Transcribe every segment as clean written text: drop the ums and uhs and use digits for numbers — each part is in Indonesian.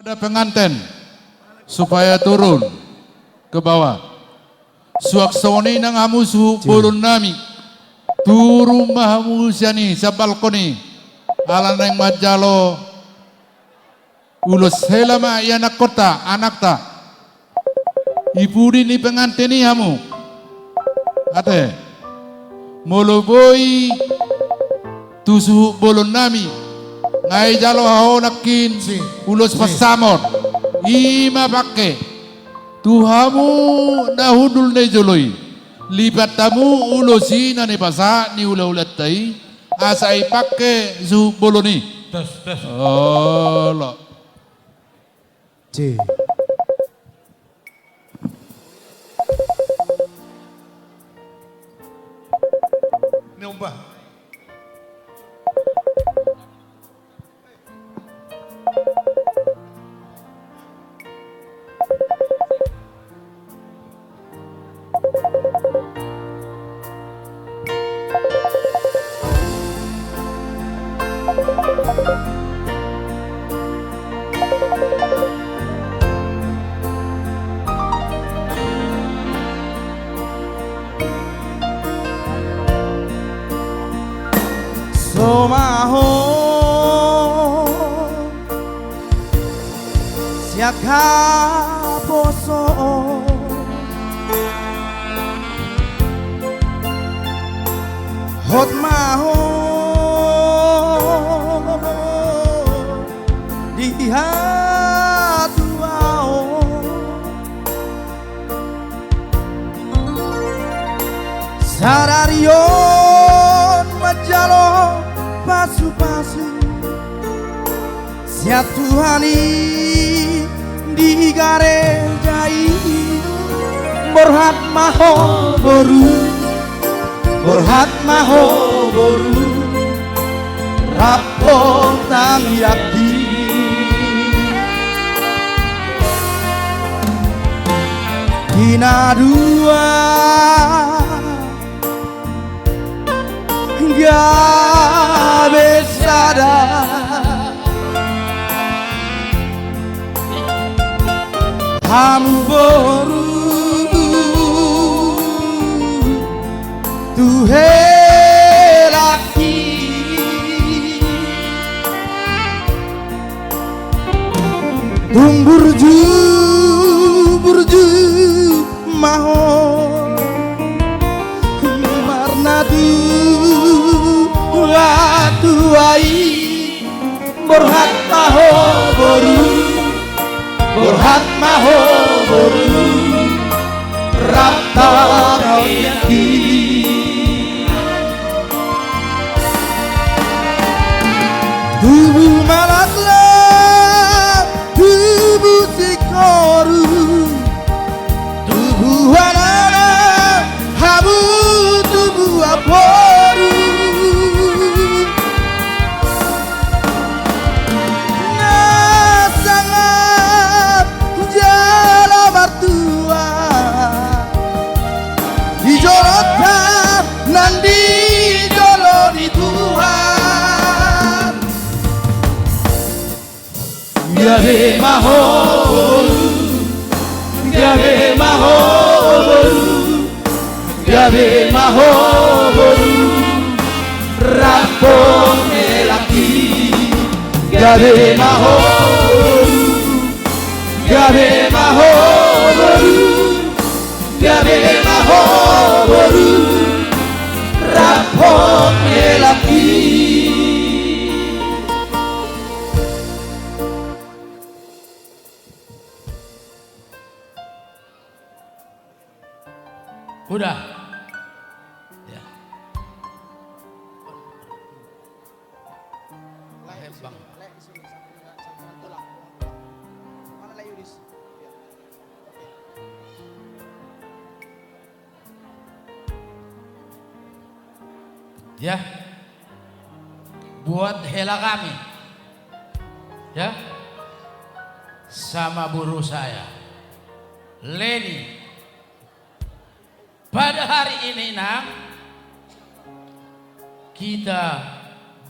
kepada pengantin supaya turun ke bawah. Suaksoni nang hamusu bolon nami turun mahamusyani sa balkoni ala nang majalo ulos helama anak kota anak ta ipudi ni pengantin ni hamu ate moloboi tusu bolon nami ngai jalo hao nakin ulos pasamor ima pakai Tuhamu nahudul ne joloi lipat tamu ulosi na ne basa ni ulat tai asai pakai zu boloni tes oh lo C Nyumpah. Somaho siaka poso hot maho di hatuao sararion majalo pasu-pasu siap Tuhani di garejai borhat maho boru rapor tang yakti Dina dua gak bisa kamu baru Tuhan laki tung burju maho marna tuai borhat maho boru rapta yaki tubuh malatlah tubuh sikoru tubuh anak habu tubuh aporu nasangat jala martua dijorotan nandi jolo di Tuhan Gabe maho boru rapon elaki gabe maho boru rapon elaki Udah. Ya. Bang. Ya. Buat hela kami. Ya. Sama buruh saya. Leni. Pada hari ini nak kita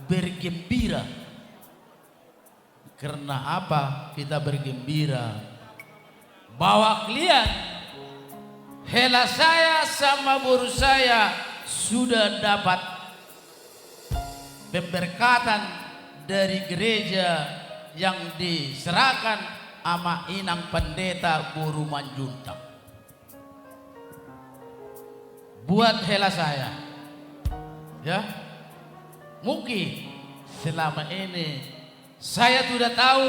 bergembira Karena apa? Kita bergembira bahwa kalian, hela saya sama boru saya sudah dapat pemberkatan dari gereja yang diserahkan sama Inang Pendeta Boru Manjuntang. Buat hela saya, ya, mungkin selama ini saya sudah tahu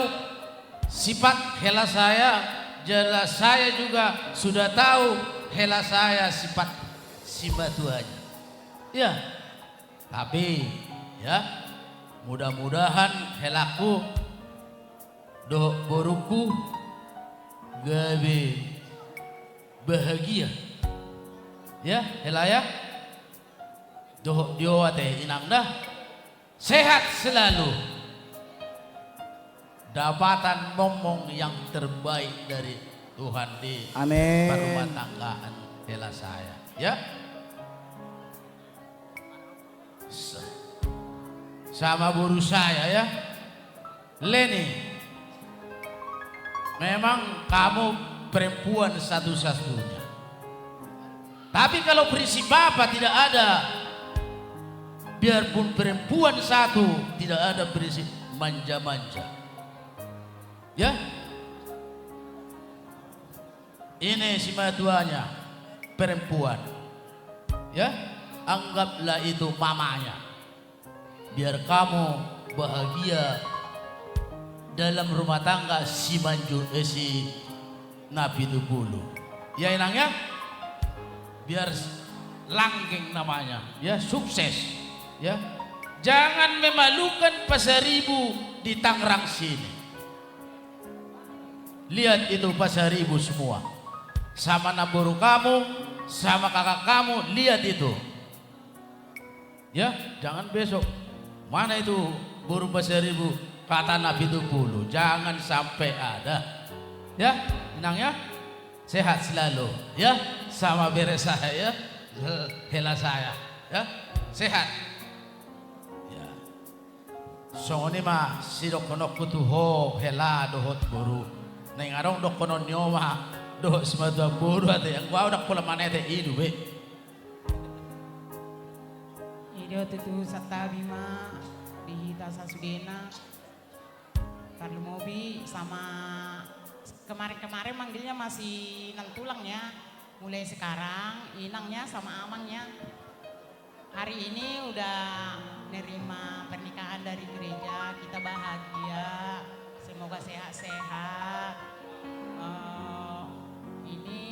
sifat hela saya, jadi saya juga sudah tahu hela saya sifat Simbatuanya. Ya, tapi ya mudah-mudahan helaku do boruku gabe bahagia. Ya, hela ya. Doh diowa teh inang dah. Sehat selalu. Dapatan ngomong yang terbaik dari Tuhan di Amin. rumah tanggaan hela saya. Ya. Sama boru saya ya. Leni. Memang kamu perempuan satu-satunya. Tapi kalau prinsip Bapak tidak ada, biarpun perempuan satu, tidak ada prinsip manja-manja. Ya, ini Simbatuanya perempuan. Ya, anggaplah itu mamanya. Biar kamu bahagia dalam rumah tangga si Nabi Dubulu. Ya Inang ya. Biar langgeng namanya, ya sukses, ya. Jangan memalukan Pasaribu di Tangerang sini. Lihat itu Pasaribu semua, sama naburu kamu, sama kakak kamu, lihat itu. Ya, jangan besok mana itu burung Pasaribu kata Nabi Dubulu, jangan sampai ada. Ya, Inang ya. Sehat selalu, ya, sama beres saya, hela saya, ya, sehat. Ya. So ini mah si dokonok kutuho hela dohot boru, neng arong dokonon nyoma dohot semua boru ate yang gua udah pula mana ate idu be. Ido tutu satabima dihita sasudena, karlu mobi sama kemarin-kemarin manggilnya masih nantulang ya. Mulai sekarang Inangnya sama Amangnya. Hari ini udah nerima pernikahan dari gereja. Kita bahagia. Semoga sehat-sehat. Ini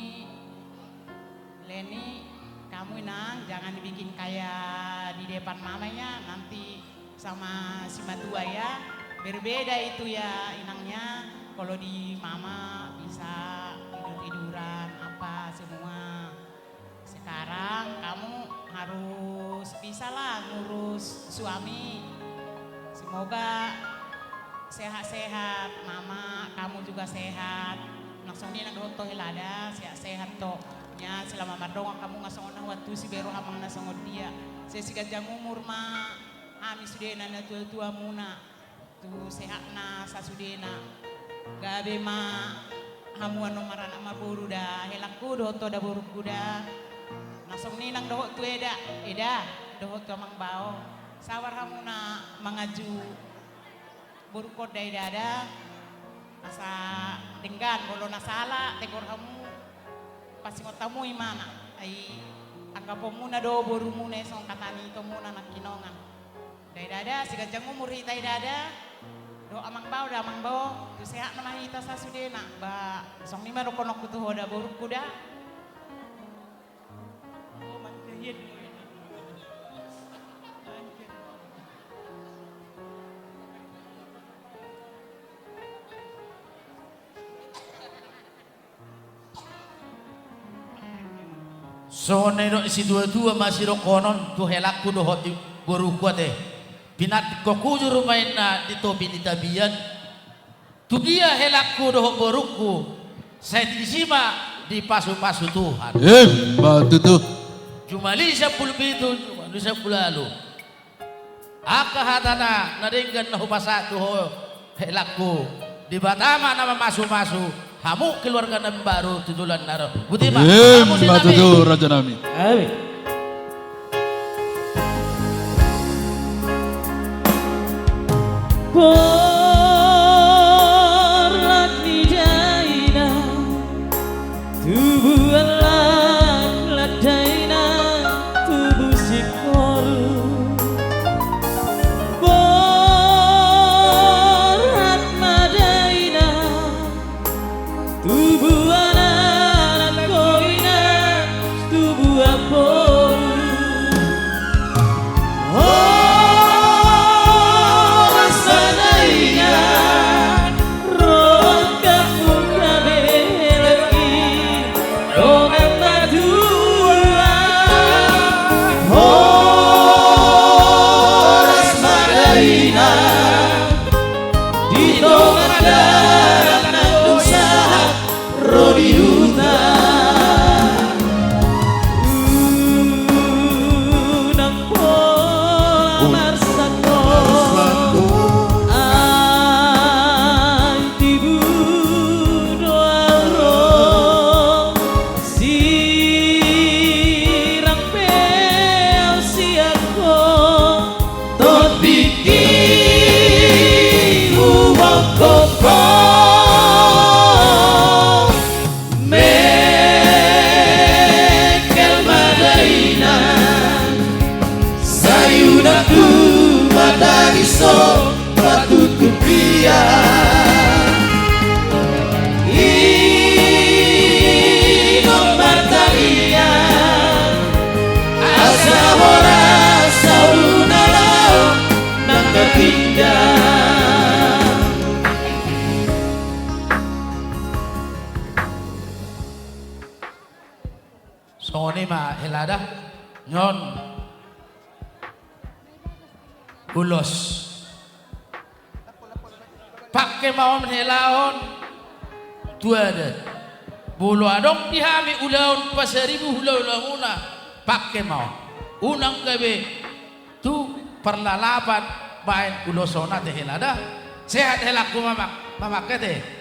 Leni, kamu Inang jangan dibikin kayak di depan mamanya. Nanti sama si Matua ya. Berbeda itu ya Inangnya. Kalau di mama bisa tidur-tiduran apa semua. Sekarang kamu harus bisa lah ngurus suami. Semoga sehat-sehat, mama kamu juga sehat. Langsung dia nang doto hilada, sehat-sehat toh. Ya selama madonga kamu ngasong na waktu si bero hamang nasongod dia. Saya sigajang umur ma, ami sudena na tua-tua muna. Tu sehat na sa sudena. Gabe ma hamuan nomaran ama buru dah helakku doh to da buru kuda nasong ninang doh tu eda doh tu amang bao sawar hamuna mangaju buru koda eda asa denggan bolo nasala tegor hamu pasti ngotamu imana ai anggapo muna do buru muna song katani to muna nakinongan dada sigajang umur hita dada do amang bau tu sehat nama hita sasudena ba song lima do konok kutu hoda buruk kuda oh mangkehian So nero si dua-dua masih do konon tu helakku do hoti buruk kuate. Pinat ko kujur main na dito binitabian. Tu dia helakku doh borukku. Saya disima di pasu-pasu Tuhan. Batu tuh. Cuma lisa pulpitu, cuma lisa pulalu. Aka hatana naringgan na hupasatu ho helakku di Batama nama masu-masu hamu keluarga nabi baru tujulan naro butima kamu si nabi Matutu Raja Nami. Amin. Porlak ni jaina tubuh alam ladaina tubuh sikol Porlak madaina tubuh anak koina tubuh apol Songoni ma helada nyon ulos pakai mau menhelaon tua ada bulu adong dihami ulaun pasaribu ulah pakai mau unang gabe tu perlalapan main ulosona teh helada sehat helaku mamak kete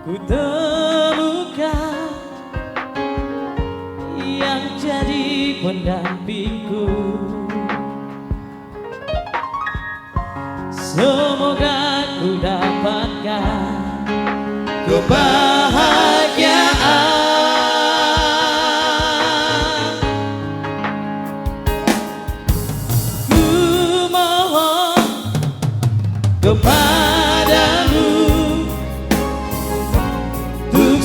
ku temukan yang jadi pendampingku. Semoga ku dapatkan kebahagiaan. Ku mohon kepadamu untuk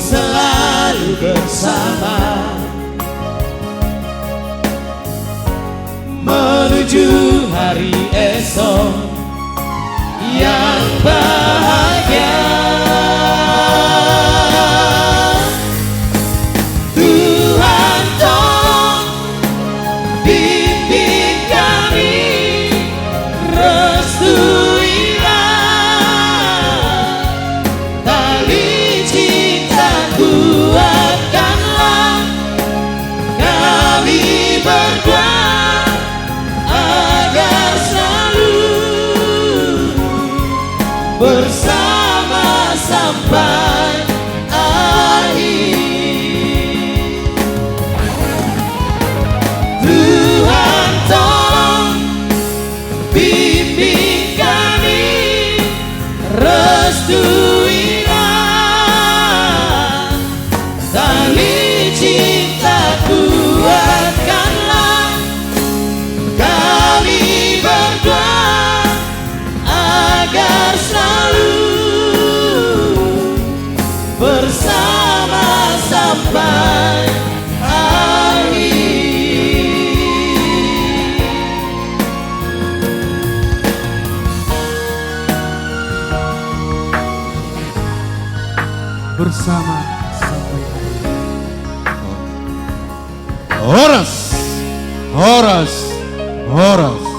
hari esok yang bahagia. Tuhan tolong bimbing kami, restuilah tali cinta, kuatkanlah kami berdua agar selalu bersama sampai akhir. Tuhan tolong bimbing kami, restuilah tali cinta, kuatkanlah kami berdua agar selalu bersama sampai akhir. Bersama sampai akhir. Horas, horas, horas.